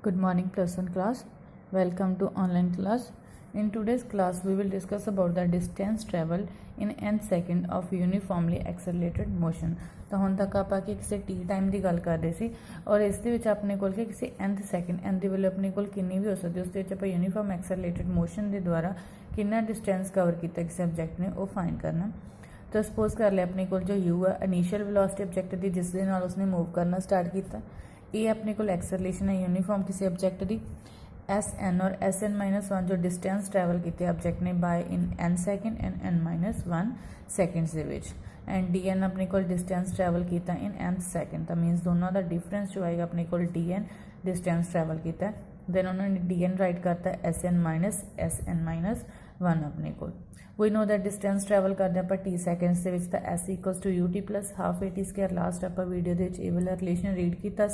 Good morning plus one class. Welcome to online class. In today's class we will discuss about the distance travel in n second of uniformly accelerated motion. तो ਹੁਣ ਤੱਕ ਆਪਾਂ ਕਿ ਕਿਸੇ T time ਦੀ ਗੱਲ ਕਰਦੇ ਸੀ ਔਰ ਇਸ ਦੇ ਵਿੱਚ ਆਪਣੇ ਕੋਲ ਕਿ ਕਿਸੇ nth ਸੈਕਿੰਡ n ਦੀ ਵੈਲਿਊ ਆਪਣੇ ਕੋਲ ਕਿੰਨੀ ਵੀ ਹੋ ਸਕਦੀ ਉਸ ਦੇ ਵਿੱਚ ਆਪਾਂ ਯੂਨੀਫਾਰਮ ਐਕਸਲਰੇਟਡ ਮੋਸ਼ਨ ਦੇ ਦੁਆਰਾ ਕਿੰਨਾ ਡਿਸਟੈਂਸ ਕਵਰ ਕੀਤਾ ਕਿਸੇ ਆਬਜੈਕਟ ਨੇ ਉਹ ਫਾਈਂਡ ਕਰਨਾ। तो सपोज कर लिया अपने को जो u है इनिशियल वेलोसिटी ऑब्जेक्ट की जिस दे नाल उसने मूव करना स्टार्ट किया। ये अपने को एक्सलेशन है यूनीफॉर्म किसी ऑब्जेक्ट की एस एन और एस एन -1 जो डिस्टेंस ट्रैवल किए ऑब्जेक्ट ने by in n second and n -1 seconds दे विच एंड डी एन अपने को डिस्टेंस ट्रैवल किया इन nth सैकेंड। तो मीनस दोनों का डिफरेंस जो आएगा अपने को डी एन डिस्टेंस ट्रैवल किया दैन उन्होंने डी एन राइट करता एस एन -1 अपने को we know that distance travel करते हैं टी सैकेंड्स के तो S equals to U T plus half A T square last आप वीडियो के वाला रिलेशन रीड किया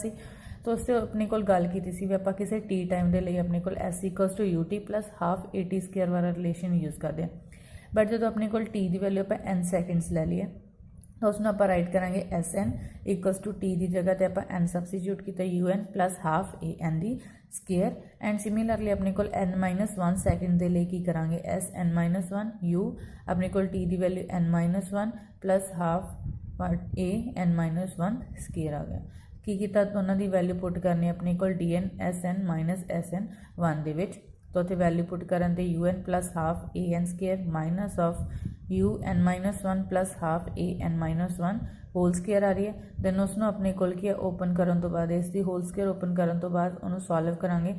तो उससे अपने को गल की भी आप किसी टी टाइम के लिए अपने को S equals to U T plus half A T square वाला रिलेशन यूज़ करते हैं। बट जो अपने को टी की वैल्यू आप एन सैकेंड्स ले लीए तो उसमें आप राइट करेंगे S N equals to T की जगह पर आप एन सबस्टिट्यूट किया यू एन प्लस हाफ ए एन की स्केयर एंड सिमिलरली अपने को n -1 सैकेंड के लिए की करांगे एस n -1 यू अपने को टी की value n -1 plus half a n -1 square आ गया की किया दोनों की वैल्यू पुट करनी अपने को D n s n -SN1 दे विच तो उत्थे वैल्यू पुट करन ते u N plus half A n square minus of u n -1 plus half a n -1 whole square आ रही है। दैन उसनों अपने को ओपन करने तो बाद इसकी होल स्केयर ओपन करने तो बाद उन्होंने सॉल्व करांगे।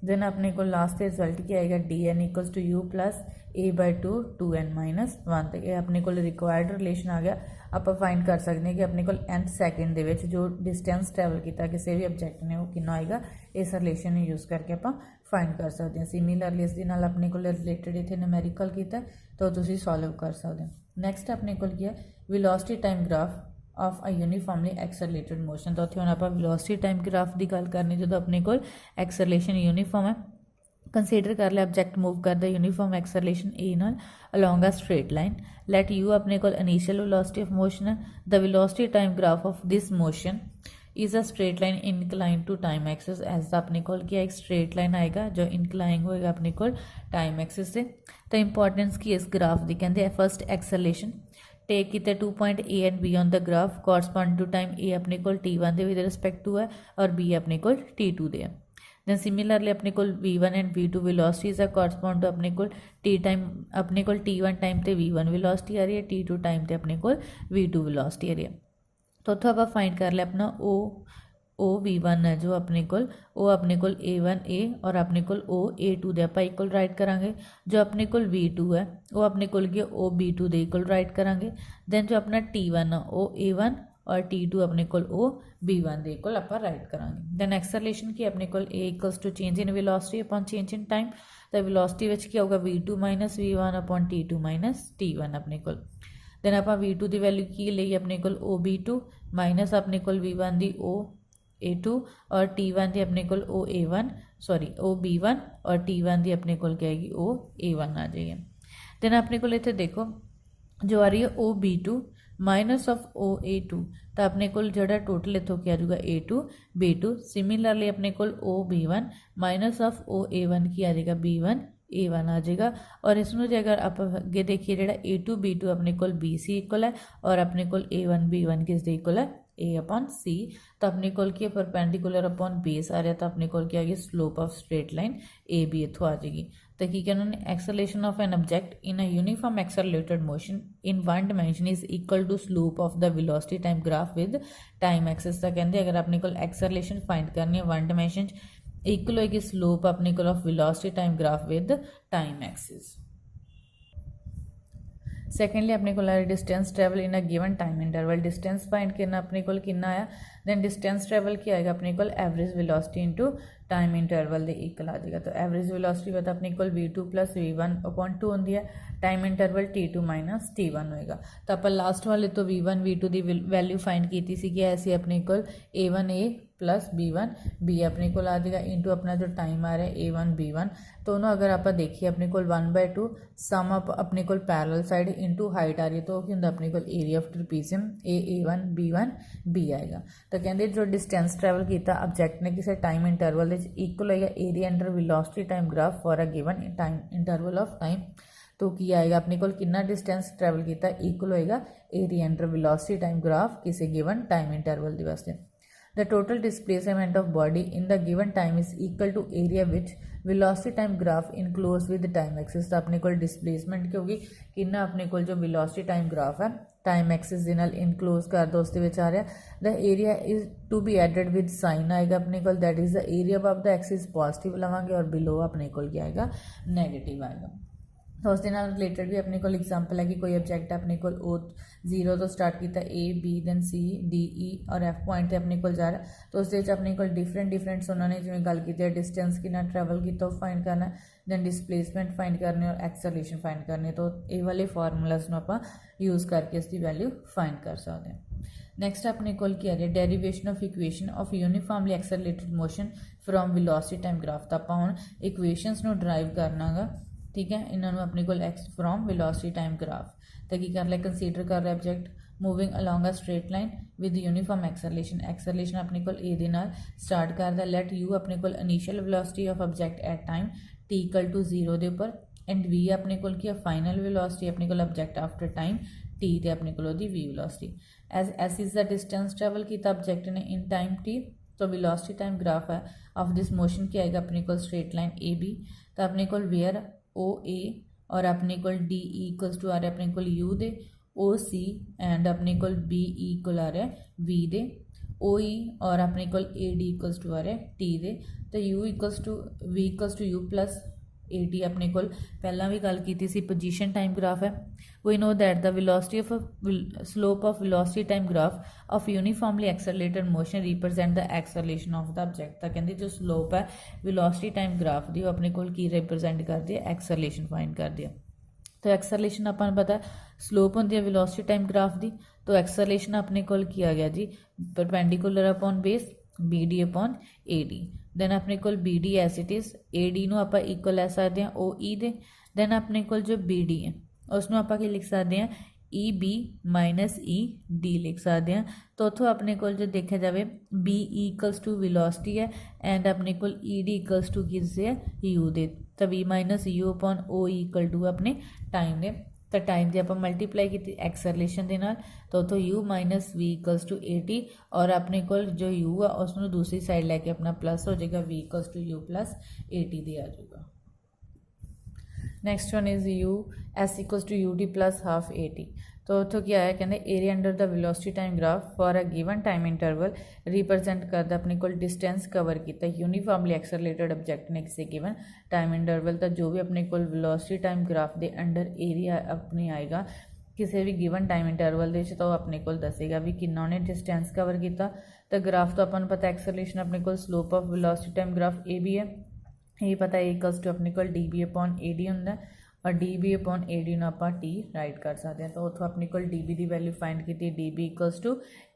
दैन अपने को लास्ट रिजल्ट क्या आएगा D N equals to you plus A by 2 n-1 तो ये अपने को रिक्वायर्ड रिलेशन आ गया। आप फाइंड कर सकते हैं कि अपने को nth सैकेंड के जो डिस्टेंस ट्रैवल किया किसी भी ऑब्जेक्ट ने वो कितना आएगा इस रिलेशन यूज़ करके आप फाइंड कर सकते हैं। सिमिलरली इस अपने को रिलेटेड इतने न्यूमेरिकल किया तो तुम सॉल्व कर सकते हो। नैक्सट अपने को क्या velocity time graph of a uniformly accelerated motion तो उत्थे आप वेलोसिटी टाइम ग्राफ की गल करनी जो अपने को एक्सलरेशन यूनीफॉर्म है कंसीडर कर लिया ऑब्जेक्ट मूव करता यूनीफॉर्म एक्सलरेशन ए नाल along a straight line let U अपने को इनिशियल वेलोसिटी ऑफ मोशन है the velocity time graph of this motion is a straight line incline to time axis as the अपने को क्या एक straight line आएगा जो इनक्लाइन होएगा अपने को टाइम एक्सिस से। तो इंपॉर्टेंस की इस ग्राफ की कहते हैं फर्स्ट एक्सलेशन टेक किया 2 point A and B on the graph correspond to time ए अपने को T1 के विद रिस्पेक्ट टू है और बी अपने को T2 दे। दैन सिमिलरली अपने को V1 एंड V2 वेलोसिटीज है कॉरस्पॉन्ड टू अपने को टी टाइम अपने को T1 टाइम तो V1 वेलोसिटी आ रही है T2 टाइम तो अपने को V2 वेलोसिटी आ रही है। तो उतो आप फाइंड कर लिया अपना ओ V1 है जो अपने को A1A और अपने को O A2 दे आप इक्वल राइट करांगे। जो अपने को V2 है वो अपने को O B2 दे इक्वल राइट करांगे। दैन जो अपना T1 है वो A1 और T2 अपने को O B1 दे इक्वल आप राइट करांगे। दैन एक्सलेशन की अपने को A equals to change in velocity upon change in time तो वेलोसिटी विच क्या होगा V2 - V1 upon T2 - T1 अपने को। दैन आप V2 की वैल्यू की ली अपने को O B2 माइनस अपने को V1 की O A2 और T1 की अपने को O A1 sorry O B1 और T1 की अपने को क्या आएगी O A1 आ जाएगी। दैन अपने को इतने देखो जो आ रही है O B2 minus of O A2 तो अपने को जोड़ा टोटल इतों क्या आ जाएगा A2 B2। सिमिलरली अपने को O B1 minus of O A1 की आ जाएगा B1 A1 आ जाएगा। और इसमें जो अगर आप अगे देखिए जो A2 B2 अपने को BC इक्वल है और अपने को A1 B1 किस दे इक्वल है A अपॉन C। तो अपने को क्या परपेंडिकुलर अपॉन बेस आ रहा तो अपने को क्या आ गया slope of straight line A B इतों आ जाएगी। तो की कहना उन्होंने acceleration of an object in a uniform accelerated motion in one dimension is equal to slope of the velocity time graph with time axis. तो कहते अगर अपने को एक्सलेशन फाइंड करनी है वन डायमेंशन इक्वल होगी स्लोप अपने को of velocity time graph with time axis. Secondly अपने को डिस्टेंस ट्रैवल इन अ given time interval distance find करना अपने को कितना आया। दैन डिस्टेंस ट्रैवल क्या आएगा अपने को average velocity into time interval के इक्वल आ जाएगा। तो एवरेज वेलोसिटी तो अपने को V2 प्लस V1 अपॉन 2 होती है टाइम इंटरवल T2 - T1 होएगा। तो आप लास्ट वाले तो V1 V2 की वैल्यू फाइंड की ऐसी अपने को A1A प्लस B1 अपने को आ जाएगा इंटू अपना जो टाइम आ रहा है A1 B1। तो उन्होंने अगर आप देखिए अपने को 1/2 सम अप अपने को पैरेलल साइड इंटू हाइट आ रही है तो की होंगे अपने को area of trapezium A1 B1 B आएगा। तो कहते जो डिस्टेंस ट्रैवल किया ऑब्जेक्ट ने किसी टाइम इंटरवल इक्वल होएगा area under velocity time graph for a given time interval of time. तो की आएगा अपने को कितना डिस्टेंस ट्रैवल किया इक्वल होएगा area under velocity time graph किसी गिवन टाइम इंटरवल के वास्ते। The total displacement of body in the given time is equal to area which velocity time graph enclose with time axis. तो अपने को displacement की होगी कितना अपने को जो वेलोसिटी टाइम ग्राफ है टाइम एक्सिस के नाल इनक्लोज कर दो उसके आ रहा the area is to be added with sign आएगा अपने को that is the area above the axis positive लवांगे और बिलो अपने को क्या आएगा नैगेटिव आएगा। तो उसके रिलेटेड भी अपने को एग्जाम्पल है कि कोई ऑब्जेक्ट अपने को ओ 0 तो स्टार्ट किया A B then C D E और F पॉइंट से अपने को जा रहा तो उस अपने को डिफरेंट उन्होंने जिवें गल की डिस्टेंस कितना ट्रैवल किया फाइंड करना दैन डिस्प्लेसमेंट फाइंड करने और एक्सेलरेशन फाइंड करनी। तो ये वाले फॉर्मूलाज को आप यूज़ करके इसकी वैल्यू फाइंड कर सकते हैं। नैक्सट अपने को क्या है derivation of equation of uniformly accelerated motion from velocity time graph. तो आप हम इक्वेशनस को ड्राइव करना गा ठीक है इन्होंने अपने को x from velocity time graph. तो की कर लिया कंसीडर कर रहा object moving along a straight line with uniform acceleration अपने को ए दे नाल स्टार्ट करता लेट यू अपने को initial velocity of object at time t equal to 0 के उपर एंड v अपने को की फाइनल वेलोसिटी अपने को ऑब्जेक्ट आफ्टर टाइम t ते अपने को V velocity S is the distance travel किया ऑब्जेक्ट ने इन टाइम t। तो वेलोसिटी टाइम ग्राफ है ऑफ दिस मोशन क्या आएगा अपने को स्ट्रेट लाइन ए बी। तो अपने को वेयर ओ ए और अपने को डी ई इक्वल्स टू आ रहा है अपने को you they O C and अपने को बी ई इक्वल आ रहा है वी दे ओ ई और अपने को ए डी इक्वल्स टू आ रहा है टी दे। तो u equals to v equals to you plus a t अपने को पहला भी गल की सी पोजीशन टाइम ग्राफ है। We know that the velocity of slope of velocity time graph of uniformly accelerated motion represent the acceleration of the object. तो कहते जो स्लोप है वेलोसिटी टाइम ग्राफ की अपने को रिप्रजेंट करती है एक्सेलरेशन फाइंड करती है। तो एक्सेलरेशन अपन पता है स्लोप होंगी है वेलोसिटी टाइम ग्राफ की। तो एक्सेलरेशन अपने को किया गया G perpendicular upon base B D upon A D. Then अपने को B D as it is A D नूं आपां इक्वल लै सकते हैं ओ ई दे। दैन अपने को जो बी डी है उसनों आपां की लिख सकते हैं E B minus E D लिख सकते हैं। तो उतों अपने को जो देखा जाए B E equals to velocity है एंड अपने को ई डी इक्वल्स टू किससे है यू दे। तो V minus U upon O E equal to अपने टाइम ने। तो टाइम की आप मल्टीप्लाई की एक्सेलरेशन के नाल तो उतों u minus v equals to a t और अपने को जो यू है उसनों दूसरी साइड लैके अपना प्लस हो जाएगा v equals to you plus a t दे आ जाएगा। Next one is u s equals to U T plus half A t. तो उतो क्या है कहते area under the velocity time graph for a given time interval represent करता अपने को डिस्टेंस कवर किया यूनीफॉर्मली एक्सेलरेटेड ऑब्जेक्ट ने किसी गिवन टाइम इंटरवल। तो जो भी अपने को वेलोसिटी टाइम ग्राफ के अंडर एरिया अपनी आएगा किसी भी गिवन टाइम इंटरवल तो अपने को दसेगा भी कि उन्हें डिस्टेंस कवर किया। तो ग्राफ तो अपन पता एक्सेलरेशन अपने को slope of velocity time graph A B है ये पता है इक्वल्स टू अपने को D B upon A D होंगे और D B upon A D आप टी राइट कर सकते हैं। तो उतों अपने को डी बी की वैल्यू फाइंड की D B equals to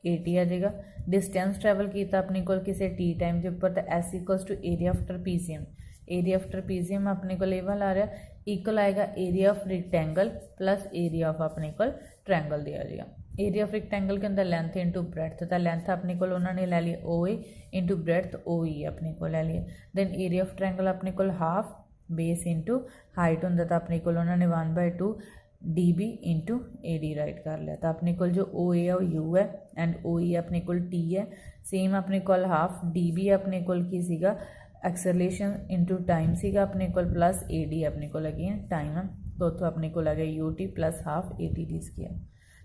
a t आ जाएगा। डिस्टेंस ट्रैवल किया अपने को किसी टी टाइम के उपर तो S equals to area of trapezium अपने को लेवल आ रहा इक्वल आएगा area of rectangle plus area of अपने को ट्रैंगल दिया जाएगा। एरिया ऑफ रिक्टेंगल के अंदर लेंथ इंटू ब्रेथ। तो लेंथ अपने को उन्होंने ले लिया ओ ए इंटू ब्रेथ ओ ई अपने को ले लिया। दैन एरिया ऑफ ट्रैंगल अपने को हाफ बेस इंटू हाइट होंगे तो अपने को उन्होंने 1/2 D B into A D write कर लिया। तो अपने को जो ओ ए है वो यू है एंड ओ ई अपने को टी है सेम अपने को हाफ डी बी अपने को की सीगा एक्सेलरेशन इंटू टाइम सीगा अपने को प्लस ए डी अपने को लगी है टाइम। तो उतो अपने को लगे U T plus half A T D square.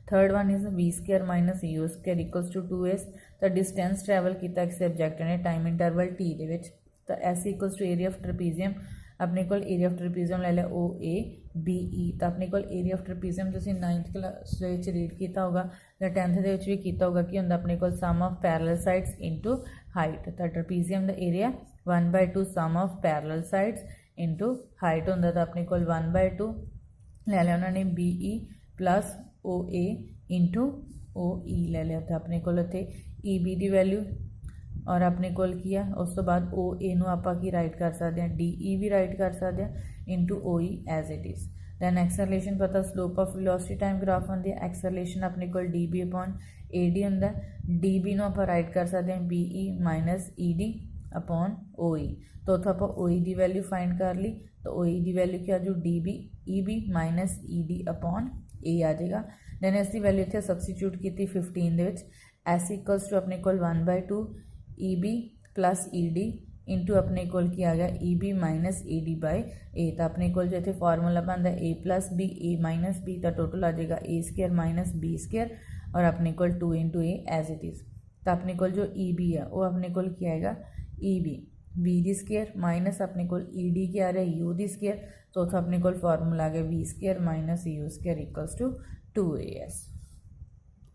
Third one is V square minus U square equals to 2s। तो डिस्टेंस ट्रैवल किया किसी ऑब्जेक्ट ने टाइम इंटरवल टी दे विच। तो S equals to area of trapezium अपने को area of trapezium ले लिया ओ ए बी ई। तो अपने को एरिया ऑफ ट्रपीजियम तुसीं 9th क्लास रीड किया होगा या 10th भी किया होगा कि होंगे अपने को sum of parallel sides into height. तो ट्रपीजियम का area 1/2 sum of parallel sides into height होंगे। तो अपने को 1/2 ले लिया उन्होंने B E plus O A into O E ले लिया। तो अपने को इतने ई बी की वैल्यू और अपने कोल की है उस तो बाद ओ ए नूं आपां की राइट कर सकते हैं डी ई भी राइट कर सकते हैं into O E as it is. Then acceleration पता slope of velocity time graph होंदी है। एक्सरलेशन अपने कोल D B upon A D होंदा है। डी बी नूं आपां राइट कर सकते हैं B E minus E D upon O E. तो उत्थों आपां ओ ई दी वैल्यू फाइंड कर ली तो ओ ई दी वैल्यू क्या जो D B E B minus E D upon A आ जाएगा। दैन इसकी वैल्यू इत्थे सबस्टिट्यूट की 15 दे विच एस इक्वल्स टू अपने कोल 1/2 E B plus E D into अपने कोल की आ गया E B minus E D by A. तो अपने कोल जो इतने फॉर्मूला बनता है A plus B A minus B तो टोटल आ जाएगा A square minus B square और अपने कोल 2 into A as it is. तो अपने कोल जो ई बी है वो अपने कोल क्या आएगा ई बी बी दी स्केयर माइनस अपने कोल ई डी क्या आ रहा है यू दी स्केयर। तो अपने कोल फॉर्मूला आ गया B square minus U square equals two 2 A S.